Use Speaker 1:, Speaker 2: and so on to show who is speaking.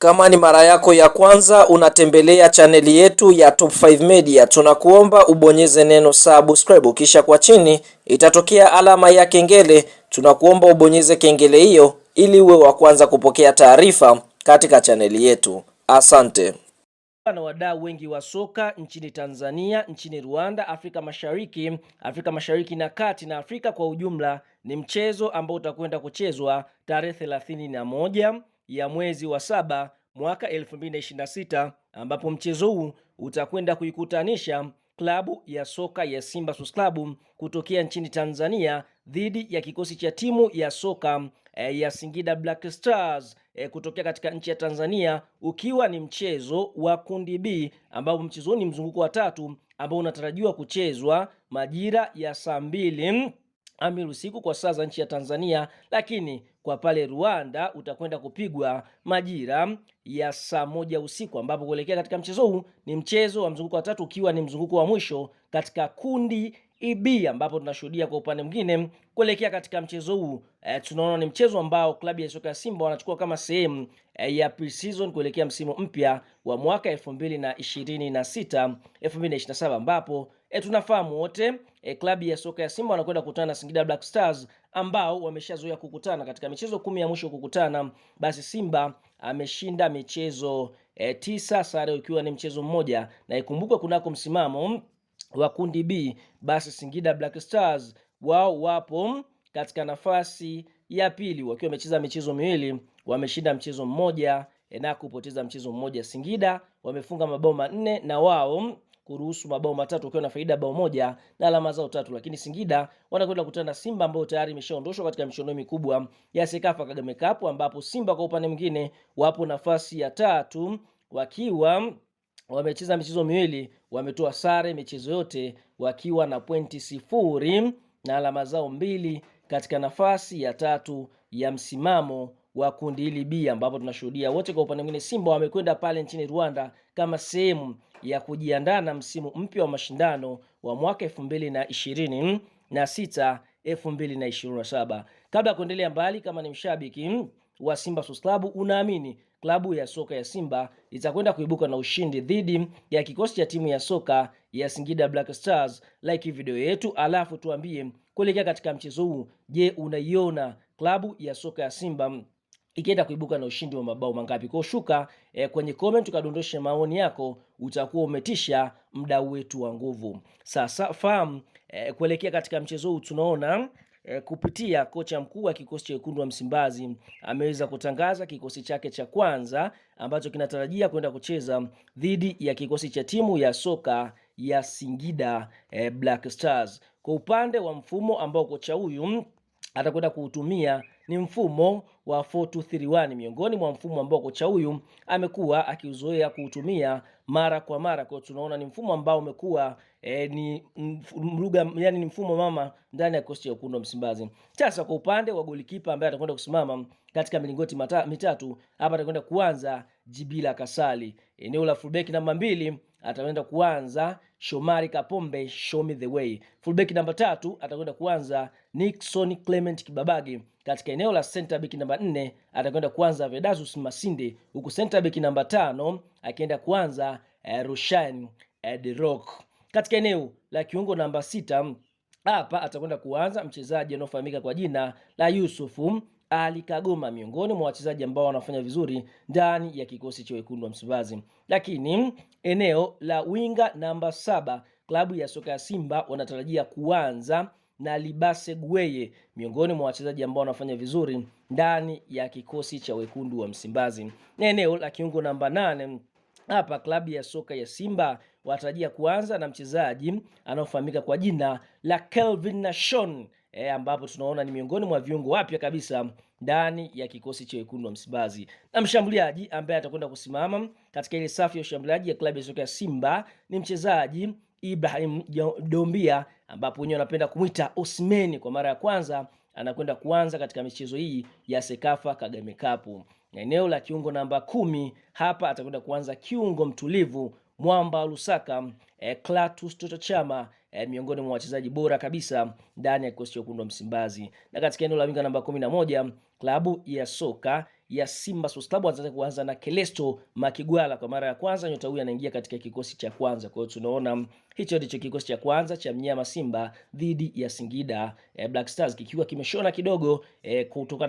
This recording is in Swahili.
Speaker 1: Kama ni mara yako ya kwanza unatembelea chaneli yetu ya Top 5 Media, tunakuomba ubonyeze neno subscribe, kisha kwa chini itatokea alama ya kengele. Tunakuomba ubonyeze kengele hiyo ili uwe wa kwanza kupokea taarifa katika chaneli yetu. Asante.
Speaker 2: Na wadau wengi wa soka nchini Tanzania, nchini Rwanda, Afrika Mashariki na Kati na Afrika kwa ujumla, ni mchezo ambao utakwenda kuchezwa tarehe 31 ya mwezi wa 7 mwaka 2026, ambapo mchezo huu utakwenda kuikutanisha klabu ya soka ya Simba Sports Club kutokea nchini Tanzania dhidi ya kikosi cha timu ya soka ya Singida Black Stars kutokea katika nchi ya Tanzania, ukiwa ni mchezo wa kundi B, ambapo mchezo ni mzunguko wa 3 ambao unatarajiwa kuchezwa majira ya saa 2 usiku kwa saa za nchi ya Tanzania, lakini kwa pale Rwanda utakwenda kupigwa majira ya saa 1 usiku, ambapo kuelekea katika mchezo huu ni mchezo wa mzunguko wa 3 ukiwa ni mzunguko wa mwisho katika kundi EB, ambapo tunashuhudia kwa upande mwingine kuelekea katika mchezo huu tunaona ni mchezo ambao klabu ya soka ya Simba wanachukua kama sehemu ya pre-season kuelekea msimu mpya wa mwaka 2026 2027, ambapo tunafahamu wote klabu ya soka ya Simba wanakwenda kukutana na Singida Black Stars ambao wameshazoea kukutana katika michezo 10 ya mwisho kukutana. Basi Simba ameshinda michezo 9, sare ikiwa ni mchezo mmoja, na ikumbukwe kunako msimamo wa kundi B, basi Singida Black Stars wao wapo katika nafasi ya pili wakiwa wamecheza michezo miwili, wameshinda mchezo mmoja na kupoteza mchezo mmoja. Singida wamefunga mabao 4 na wao kuruhusu mabao 3 wakiwa na faida bao 1 na alama zao 3, lakini Singida wanakwenda kukutana na Simba ambao tayari imeshaondoshwa katika michuano mikubwa ya Sekafa Kagame Cup, ambapo Simba kwa upande mwingine wapo nafasi ya 3 wakiwa wamecheza michezo miwili, wametoa sare michezo yote wakiwa na pointi 0 na alama zao 2 katika nafasi ya 3 ya msimamo wa kundi hili B, ambapo tunashuhudia wote kwa upande mwingine Simba wamekwenda pale nchini Rwanda kama sehemu ya kujiandaa na msimu mpya wa mashindano wa mwaka 2026 2027. Kabla ya kuendelea mbali, kama ni mshabiki wa Simba Sports Club unaamini klabu ya soka ya Simba itakwenda kuibuka na ushindi dhidi ya kikosi cha timu ya soka ya Singida Black Stars, like video yetu alafu tuambie kuelekea katika mchezo huu, je, unaiona klabu ya soka ya Simba ikienda kuibuka na ushindi wa mabao mangapi? Kwa shuka kwenye comment ukadondoshe maoni yako, utakuwa umetisha mdau wetu wa nguvu. Sasa fahamu kuelekea katika mchezo huu tunaona kupitia kocha mkuu wa kikosi cha Wekundu wa Msimbazi ameweza kutangaza kikosi chake cha kwanza ambacho kinatarajia kwenda kucheza dhidi ya kikosi cha timu ya soka ya Singida Black Stars. Kwa upande wa mfumo ambao kocha huyu atakwenda kuutumia ni mfumo wa 4-2-3-1, miongoni mwa mfumo ambao kocha huyu amekuwa akiuzoea kuutumia mara kwa mara. Kwa tunaona ni mfumo ambao umekuwa ni mfumo mama ndani ya kikosi cha Wekundu wa Msimbazi. Sasa kwa upande wa golikipa ambaye atakwenda kusimama katika milingoti mitatu, hapa atakwenda kuanza Jibila Kasali. Eneo la fullback namba 2 atakwenda kuanza Shomari Kapombe, show me the way. Fullback namba 3 atakwenda kuanza Nixon Clement Kibabage. Katika eneo la center back namba 4 atakwenda kuanza Vedasus Masinde, huku center back namba 5 akienda kuanza Rushan The Rock. Katika eneo la kiungo namba 6 hapa atakwenda kuanza mchezaji anaofahamika kwa jina la Yusufu Ali Kagoma, miongoni mwa wachezaji ambao wanafanya vizuri ndani ya kikosi cha Wekundu wa Msimbazi. Lakini eneo la winga namba 7 klabu ya soka ya Simba wanatarajia kuanza na Libase Gweye, miongoni mwa wachezaji ambao wanafanya vizuri ndani ya kikosi cha Wekundu wa Msimbazi. Na eneo la kiungo namba 8 hapa klabu ya soka ya Simba watarajia kuanza na mchezaji anaofahamika kwa jina la Kelvin Nashon, ambapo tunaona ni miongoni mwa viungo wapya kabisa ndani ya kikosi cha Wekundu wa Msimbazi. Na mshambuliaji ambaye atakwenda kusimama katika ile safu ya ushambuliaji ya klabu ya soka ya Simba ni mchezaji Ibrahim Dombia, ambapo wenyewe wanapenda kumuita Osmani. Kwa mara ya kwanza anakwenda kuanza katika michezo hii ya Sekafa Kagame Cup. Eneo la kiungo namba 10 hapa atakwenda kuanza kiungo mtulivu Mwamba Lusaka Clatous Toto Chama, miongoni mwa wachezaji bora kabisa ndani ya kikosi cha Wekundu wa Msimbazi. Na katika eneo la winga namba 11 klabu ya soka ya Simba Sports Club wataanza kuanza na Celesto Makigwala. Kwa mara ya kwanza nyota huyu anaingia katika kikosi cha kwanza. Kwa hiyo tunaona hicho ndicho kikosi cha kwanza cha mnyama Simba dhidi ya Singida Black Stars, kikiwa kimeshona kidogo kutokana